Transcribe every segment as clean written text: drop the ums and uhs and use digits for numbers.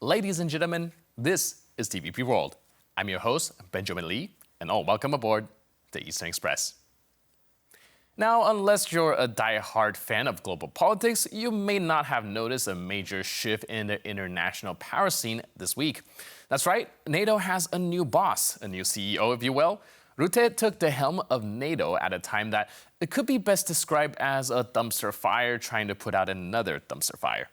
Ladies and gentlemen, this is TVP World. I'm your host, Benjamin Lee, and welcome aboard the Eastern Express. Now, unless you're a die-hard fan of global politics, you may not have noticed a major shift in the international power scene this week. That's right, NATO has a new boss, a new CEO, if you will. Rutte took the helm of NATO at a time that it could be best described as a dumpster fire trying to put out another dumpster fire.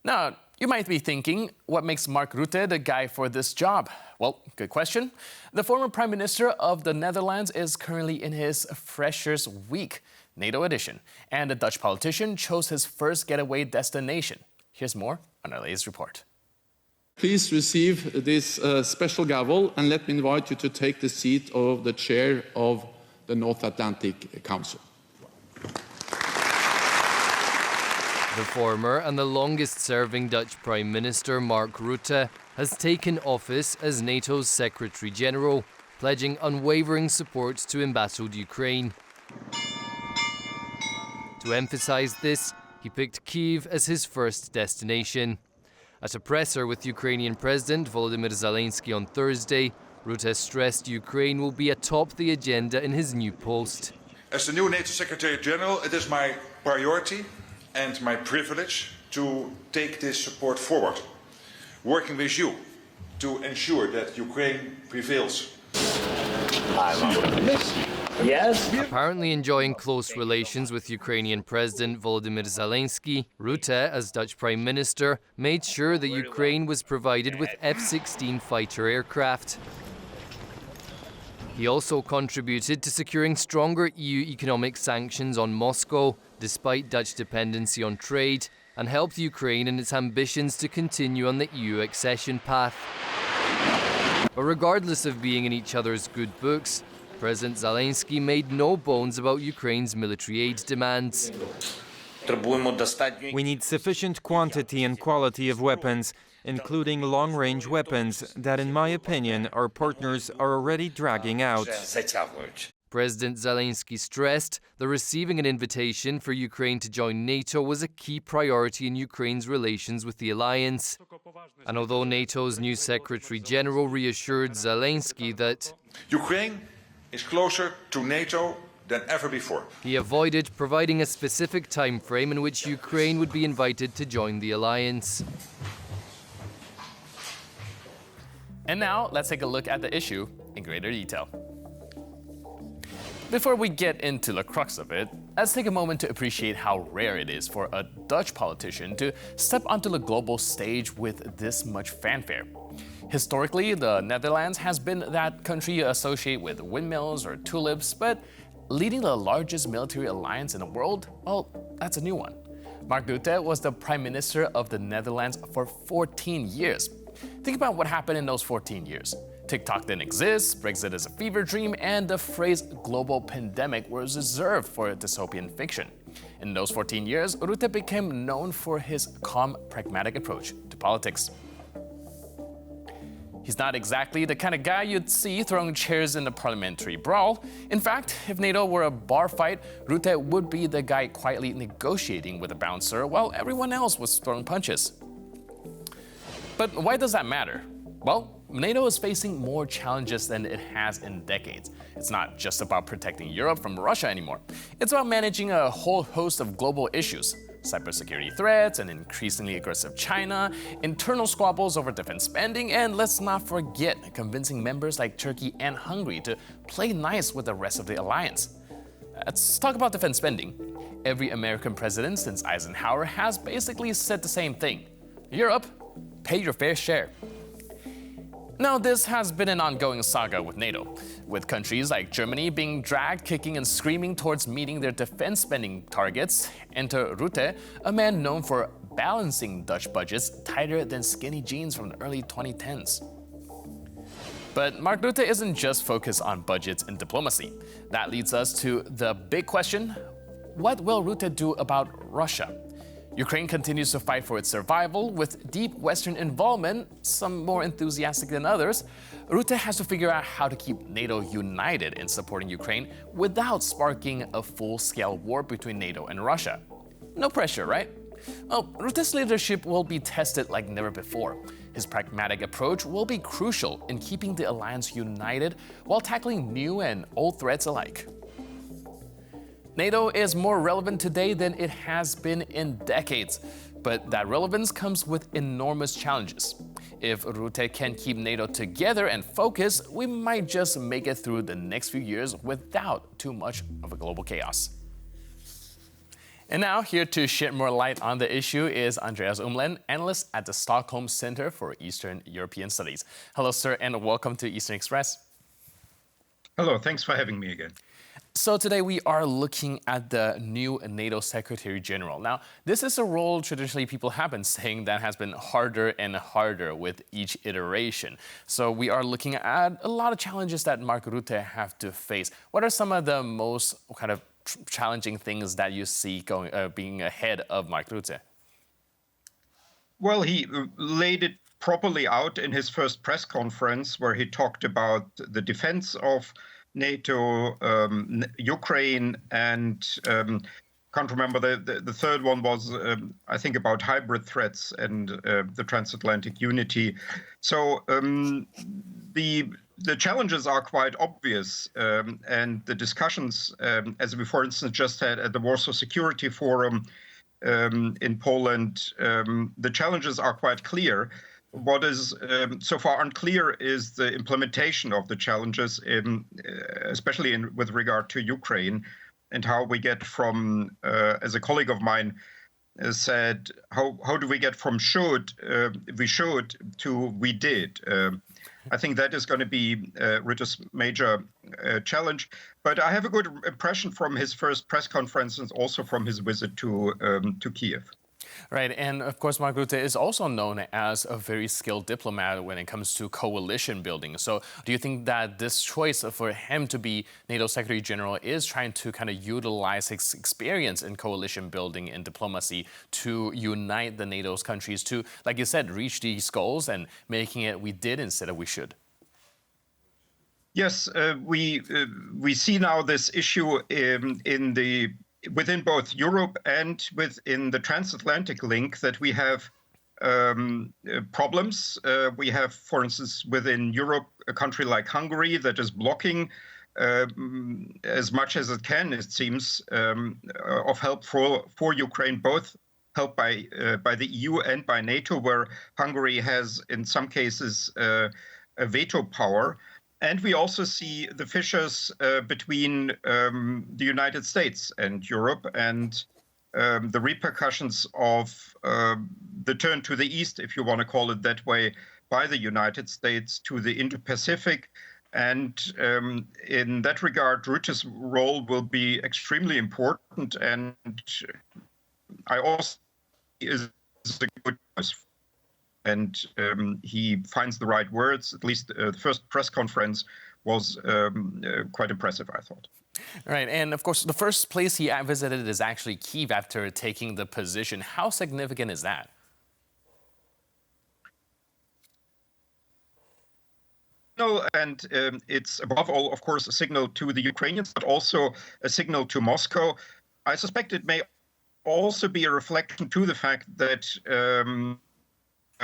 Now, you might be thinking, what makes Mark Rutte the guy for this job? Well, good question. The former Prime Minister of the Netherlands is currently in his Freshers Week, NATO edition, and the Dutch politician chose his first getaway destination. Here's more on our latest report. Please receive this special gavel and let me invite you to take the seat of the chair of the North Atlantic Council. The former and the longest-serving Dutch Prime Minister, Mark Rutte, has taken office as NATO's Secretary-General, pledging unwavering support to embattled Ukraine. To emphasize this, he picked Kyiv as his first destination. At a presser with Ukrainian President Volodymyr Zelensky on Thursday, Rutte stressed Ukraine will be atop the agenda in his new post. As the new NATO Secretary-General, it is my priority and my privilege to take this support forward, working with you to ensure that Ukraine prevails. Yes. Apparently enjoying close relations with Ukrainian President Volodymyr Zelensky, Rutte, as Dutch Prime Minister, made sure that Ukraine was provided with F-16 fighter aircraft. He also contributed to securing stronger EU economic sanctions on Moscow, despite Dutch dependency on trade, and helped Ukraine in its ambitions to continue on the EU accession path. But regardless of being in each other's good books, President Zelensky made no bones about Ukraine's military aid demands. We need sufficient quantity and quality of weapons, including long-range weapons that, in my opinion, our partners are already dragging out. President Zelensky stressed that receiving an invitation for Ukraine to join NATO was a key priority in Ukraine's relations with the alliance. And although NATO's new Secretary-General reassured Zelensky that Ukraine is closer to NATO than ever before. He avoided providing a specific time frame in which Ukraine would be invited to join the alliance. And now, let's take a look at the issue in greater detail. Before we get into the crux of it, let's take a moment to appreciate how rare it is for a Dutch politician to step onto the global stage with this much fanfare. Historically, the Netherlands has been that country associated with windmills or tulips, but leading the largest military alliance in the world, well, that's a new one. Mark Rutte was the Prime Minister of the Netherlands for 14 years. Think about what happened in those 14 years. TikTok didn't exist, Brexit is a fever dream, and the phrase global pandemic was reserved for dystopian fiction. In those 14 years, Rutte became known for his calm, pragmatic approach to politics. He's not exactly the kind of guy you'd see throwing chairs in a parliamentary brawl. In fact, if NATO were a bar fight, Rutte would be the guy quietly negotiating with a bouncer while everyone else was throwing punches. But why does that matter? Well, NATO is facing more challenges than it has in decades. It's not just about protecting Europe from Russia anymore. It's about managing a whole host of global issues. Cybersecurity threats, an increasingly aggressive China, internal squabbles over defense spending, and let's not forget convincing members like Turkey and Hungary to play nice with the rest of the alliance. Let's talk about defense spending. Every American president since Eisenhower has basically said the same thing. Europe, pay your fair share. Now, this has been an ongoing saga with NATO, with countries like Germany being dragged kicking and screaming towards meeting their defense spending targets. Enter Rutte, a man known for balancing Dutch budgets tighter than skinny jeans from the early 2010s. But Mark Rutte isn't just focused on budgets and diplomacy. That leads us to the big question: what will Rutte do about Russia? Ukraine continues to fight for its survival with deep Western involvement, some more enthusiastic than others. Rutte has to figure out how to keep NATO united in supporting Ukraine without sparking a full-scale war between NATO and Russia. No pressure, right? Well, Rutte's leadership will be tested like never before. His pragmatic approach will be crucial in keeping the alliance united while tackling new and old threats alike. NATO is more relevant today than it has been in decades, but that relevance comes with enormous challenges. If Rutte can keep NATO together and focused, we might just make it through the next few years without too much of a global chaos. And now, here to shed more light on the issue is Andreas Umlen, analyst at the Stockholm Center for Eastern European Studies. Hello, sir, and welcome to Eastern Express. Hello, thanks for having me again. So today we are looking at the new NATO Secretary General. Now, this is a role traditionally people have been saying that has been harder and harder with each iteration. So we are looking at a lot of challenges that Mark Rutte have to face. What are some of the most kind of challenging things that you see being ahead of Mark Rutte? Well, he laid it properly out in his first press conference where he talked about the defense of NATO, Ukraine, and can't remember the third one was I think about hybrid threats and the transatlantic unity. So the challenges are quite obvious, and the discussions, as we for instance just had at the Warsaw Security Forum in Poland, the challenges are quite clear. What is so far unclear is the implementation of the challenges, especially with regard to Ukraine, and how we get from, as a colleague of mine said, how do we get from we should to we did? I think that is going to be Rutte's major challenge. But I have a good impression from his first press conference and also from his visit to Kiev. Right, and of course, Mark Rutte is also known as a very skilled diplomat when it comes to coalition building. So do you think that this choice for him to be NATO Secretary General is trying to kind of utilize his experience in coalition building and diplomacy to unite the NATO's countries to, like you said, reach these goals and making it we did instead of we should? Yes, we see now this issue within both Europe and within the transatlantic link that we have problems. We have, for instance, within Europe, a country like Hungary that is blocking as much as it can, it seems, of help for Ukraine, both help by the EU and by NATO, where Hungary has, in some cases, a veto power. And we also see the fissures between the United States and Europe and the repercussions of the turn to the east, if you want to call it that way, by the United States to the Indo-Pacific. And in that regard, Rutte's role will be extremely important. And I also is a good choice. And he finds the right words. At least the first press conference was quite impressive, I thought. Right, and of course, the first place he visited is actually Kyiv after taking the position. How significant is that? No, and it's above all, of course, a signal to the Ukrainians, but also a signal to Moscow. I suspect it may also be a reflection to the fact that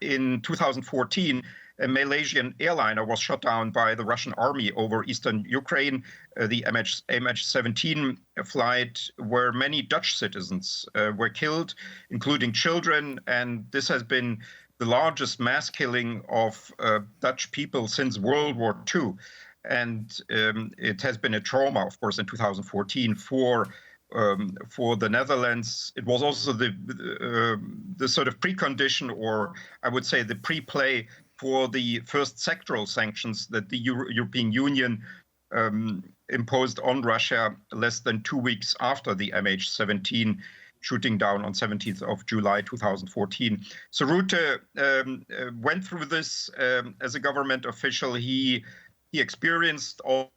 in 2014, a Malaysian airliner was shot down by the Russian army over eastern Ukraine, the MH17 flight, where many Dutch citizens were killed, including children. And this has been the largest mass killing of Dutch people since World War II. And it has been a trauma, of course, in 2014 for the Netherlands. It was also the sort of precondition, or I would say the pre-play for the first sectoral sanctions that the European Union imposed on Russia less than 2 weeks after the MH17 shooting down on 17th of July 2014. So Rutte went through this as a government official. He experienced all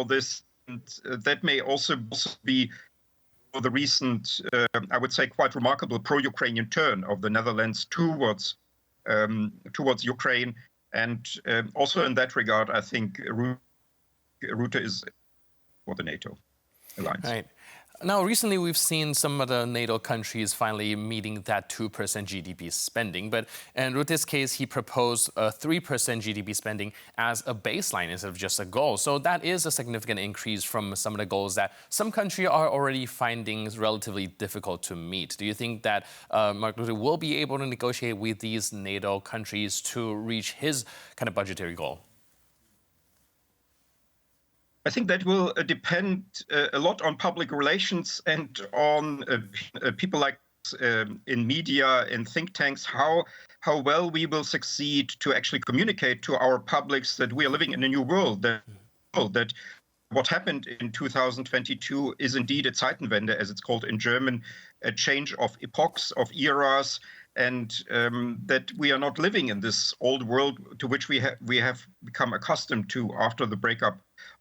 this, and that may also be the recent, I would say, quite remarkable pro-Ukrainian turn of the Netherlands towards Ukraine. And also in that regard, I think Rutte is for the NATO alliance. Right. Now, recently we've seen some of the NATO countries finally meeting that 2% GDP spending, but in Rutte's case, he proposed a 3% GDP spending as a baseline instead of just a goal. So that is a significant increase from some of the goals that some countries are already finding relatively difficult to meet. Do you think that Mark Rutte will be able to negotiate with these NATO countries to reach his kind of budgetary goal? I think that will depend a lot on public relations and on people like in media, in think tanks, how well we will succeed to actually communicate to our publics that we are living in a new world, that what happened in 2022 is indeed a Zeitenwende, as it's called in German, a change of epochs, of eras, and that we are not living in this old world to which we have become accustomed to after the breakup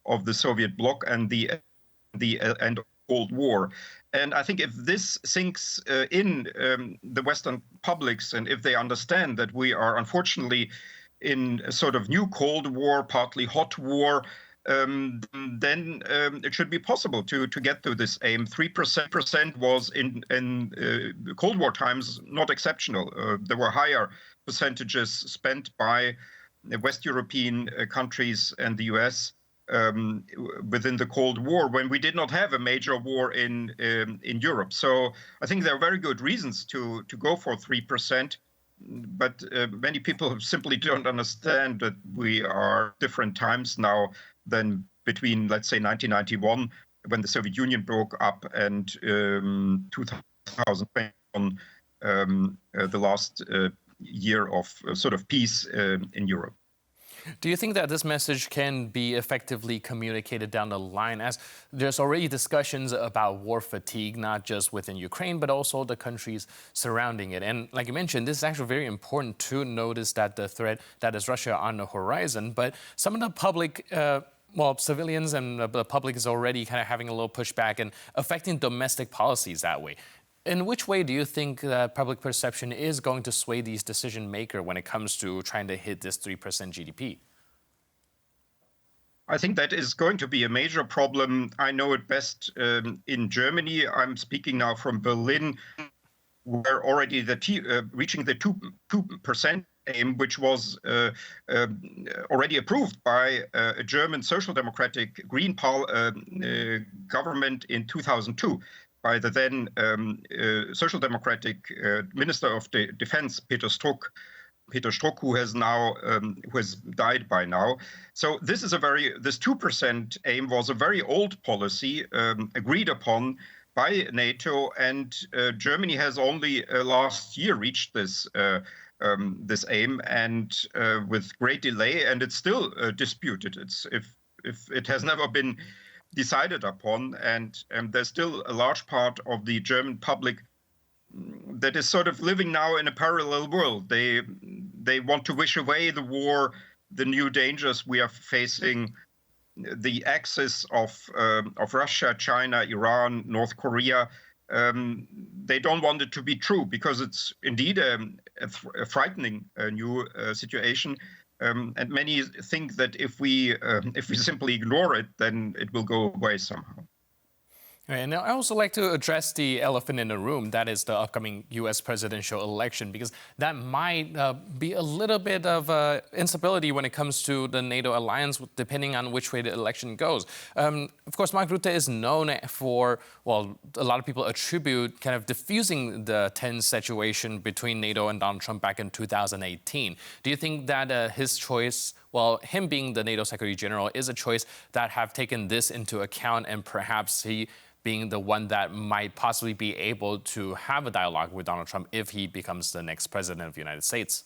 of the Soviet bloc and the end of the Cold War. And I think if this sinks in the Western publics, and if they understand that we are unfortunately in a sort of new Cold War, partly hot war, then it should be possible to get to this aim. 3% was in Cold War times not exceptional. There were higher percentages spent by West European countries and the US within the Cold War, when we did not have a major war in Europe. So I think there are very good reasons to go for 3%. But many people simply don't understand that we are different times now than between, let's say, 1991, when the Soviet Union broke up, and 2021, the last year of sort of peace in Europe. Do you think that this message can be effectively communicated down the line, as there's already discussions about war fatigue, not just within Ukraine, but also the countries surrounding it? And like you mentioned, this is actually very important to notice that the threat that is Russia on the horizon. But some of the public, civilians and the public is already kind of having a little pushback and affecting domestic policies that way. In which way do you think that public perception is going to sway these decision makers when it comes to trying to hit this 3% GDP? I think that is going to be a major problem. I know it best in Germany. I'm speaking now from Berlin, where already reaching the 2% aim, which was already approved by a German social democratic Green government in 2002. By the then social democratic Minister of Defense, Peter Struck, who has died by now. So this 2% aim was a very old policy agreed upon by NATO, and Germany has only last year reached this aim, and with great delay, and it's still disputed. If it has never been decided upon, and there's still a large part of the German public that is sort of living now in a parallel world. They want to wish away the war, the new dangers we are facing, the axis of Russia, China, Iran, North Korea. They don't want it to be true, because it's indeed a frightening new situation. And many think that if we simply ignore it, then it will go away somehow. And I also like to address the elephant in the room, that is the upcoming U.S. presidential election, because that might be a little bit of instability when it comes to the NATO alliance, depending on which way the election goes. Of course, Mark Rutte is known for, well, a lot of people attribute kind of diffusing the tense situation between NATO and Donald Trump back in 2018. Do you think that his choice, well, him being the NATO Secretary General, is a choice that have taken this into account, and perhaps he being the one that might possibly be able to have a dialogue with Donald Trump if he becomes the next president of the United States?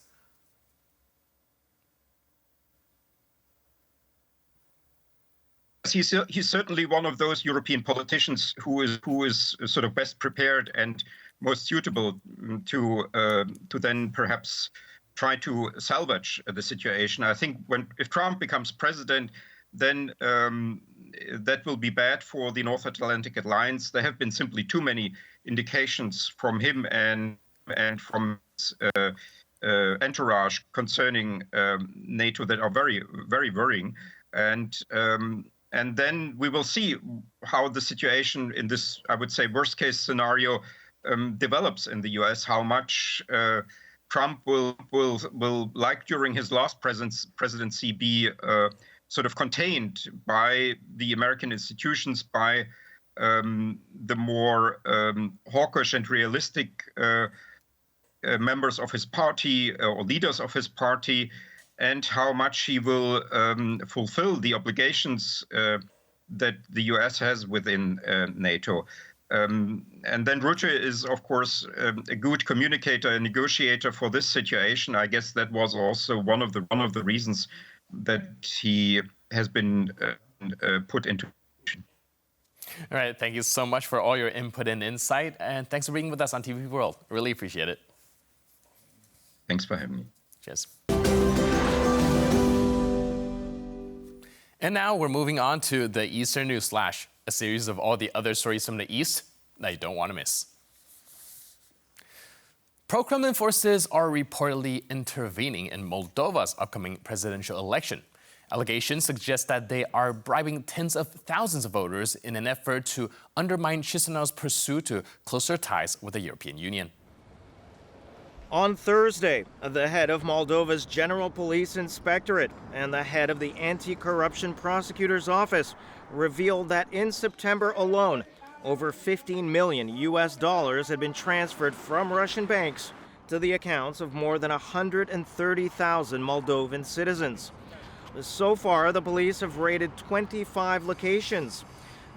He's certainly one of those European politicians who is sort of best prepared and most suitable to then perhaps try to salvage the situation. I think if Trump becomes president, then that will be bad for the North Atlantic Alliance. There have been simply too many indications from him and from his entourage concerning NATO that are very, very worrying. And And then we will see how the situation in this, I would say, worst-case scenario develops in the U.S., how much Trump will, like during his last presidency, be sort of contained by the American institutions, by the more hawkish and realistic members of his party or leaders of his party, and how much he will fulfill the obligations that the U.S. has within NATO. And then Rutte is, of course, a good communicator and negotiator for this situation. I guess that was also one of the reasons that he has been put into. All right, thank you so much for all your input and insight, and thanks for being with us on TV World. Really appreciate it. Thanks for having me. Cheers. And now we're moving on to the Eastern News Flash, a series of all the other stories from the East that you don't want to miss. Pro-Kremlin forces are reportedly intervening in Moldova's upcoming presidential election. Allegations suggest that they are bribing tens of thousands of voters in an effort to undermine Chisinau's pursuit to closer ties with the European Union. On Thursday, the head of Moldova's General Police Inspectorate and the head of the Anti-Corruption Prosecutor's Office revealed that in September alone, over $15 million had been transferred from Russian banks to the accounts of more than 130,000 Moldovan citizens. So far, the police have raided 25 locations.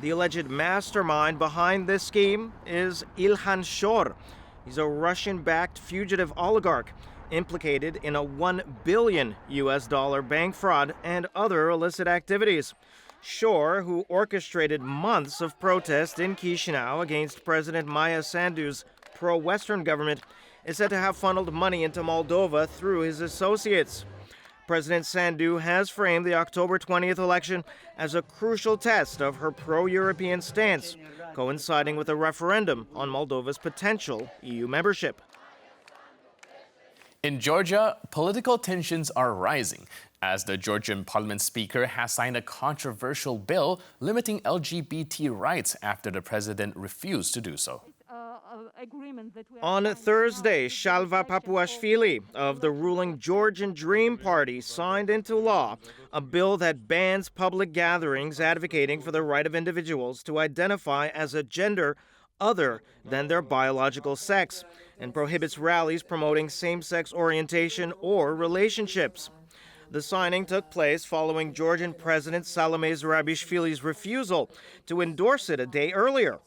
The alleged mastermind behind this scheme is Ilhan Shor. He's a Russian-backed fugitive oligarch implicated in a $1 billion bank fraud and other illicit activities. Shor, who orchestrated months of protest in Chisinau against President Maia Sandu's pro-Western government, is said to have funneled money into Moldova through his associates. President Sandu has framed the October 20th election as a crucial test of her pro-European stance, coinciding with a referendum on Moldova's potential EU membership. In Georgia, political tensions are rising as the Georgian parliament speaker has signed a controversial bill limiting LGBT rights after the president refused to do so. On Thursday, Shalva Papuashvili of the ruling Georgian Dream Party signed into law a bill that bans public gatherings advocating for the right of individuals to identify as a gender other than their biological sex and prohibits rallies promoting same-sex orientation or relationships. The signing took place following Georgian President Salome Zurabishvili's refusal to endorse it a day earlier.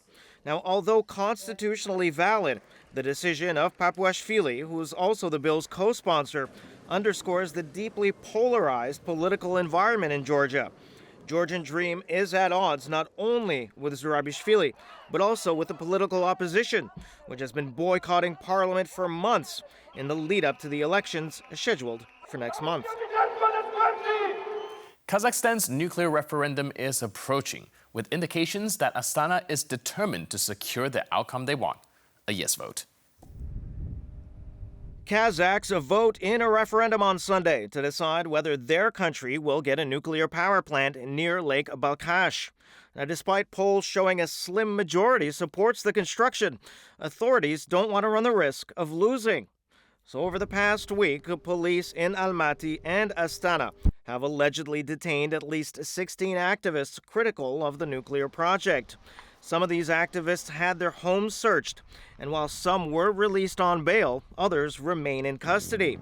Now, although constitutionally valid, the decision of Papuashvili, who is also the bill's co-sponsor, underscores the deeply polarized political environment in Georgia. Georgian Dream is at odds not only with Zurabishvili, but also with the political opposition, which has been boycotting parliament for months in the lead-up to the elections scheduled for next month. Kazakhstan's nuclear referendum is approaching, with indications that Astana is determined to secure the outcome they want, a yes vote. Kazakhs vote in a referendum on Sunday to decide whether their country will get a nuclear power plant near Lake Balkhash. Now, despite polls showing a slim majority supports the construction, authorities don't want to run the risk of losing. So over the past week, police in Almaty and Astana have allegedly detained at least 16 activists critical of the nuclear project. Some of these activists had their homes searched, and while some were released on bail, others remain in custody.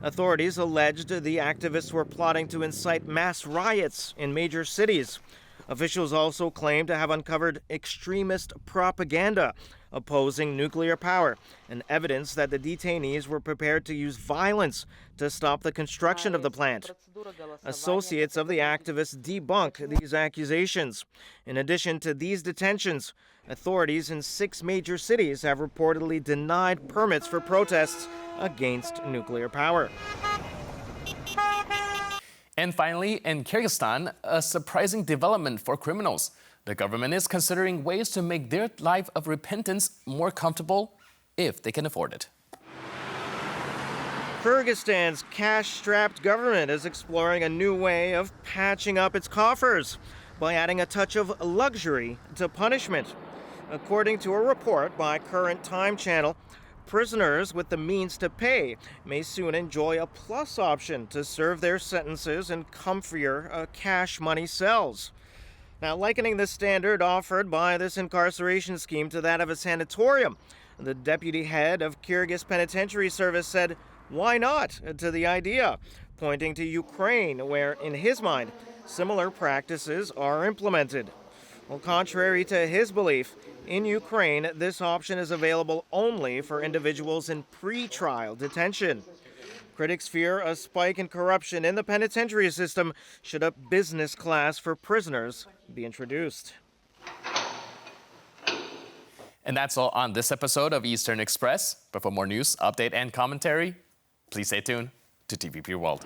Authorities alleged the activists were plotting to incite mass riots in major cities. Officials also claim to have uncovered extremist propaganda opposing nuclear power and evidence that the detainees were prepared to use violence to stop the construction of the plant. Associates of the activists debunk these accusations. In addition to these detentions, authorities in 6 major cities have reportedly denied permits for protests against nuclear power. And finally, in Kyrgyzstan, a surprising development for criminals. The government is considering ways to make their life of repentance more comfortable if they can afford it. Kyrgyzstan's cash-strapped government is exploring a new way of patching up its coffers. by adding a touch of luxury to punishment. According to a report by Current Time Channel, prisoners with the means to pay may soon enjoy a plus option to serve their sentences in comfier cash money cells. Now, likening the standard offered by this incarceration scheme to that of a sanatorium, the deputy head of Kyrgyz Penitentiary Service said, "Why not?" to the idea, pointing to Ukraine, where, in his mind, similar practices are implemented. Well, contrary to his belief, in Ukraine, this option is available only for individuals in pre-trial detention. Critics fear a spike in corruption in the penitentiary system should a business class for prisoners be introduced. And that's all on this episode of Eastern Express. But for more news, update, and commentary, please stay tuned to TVP World.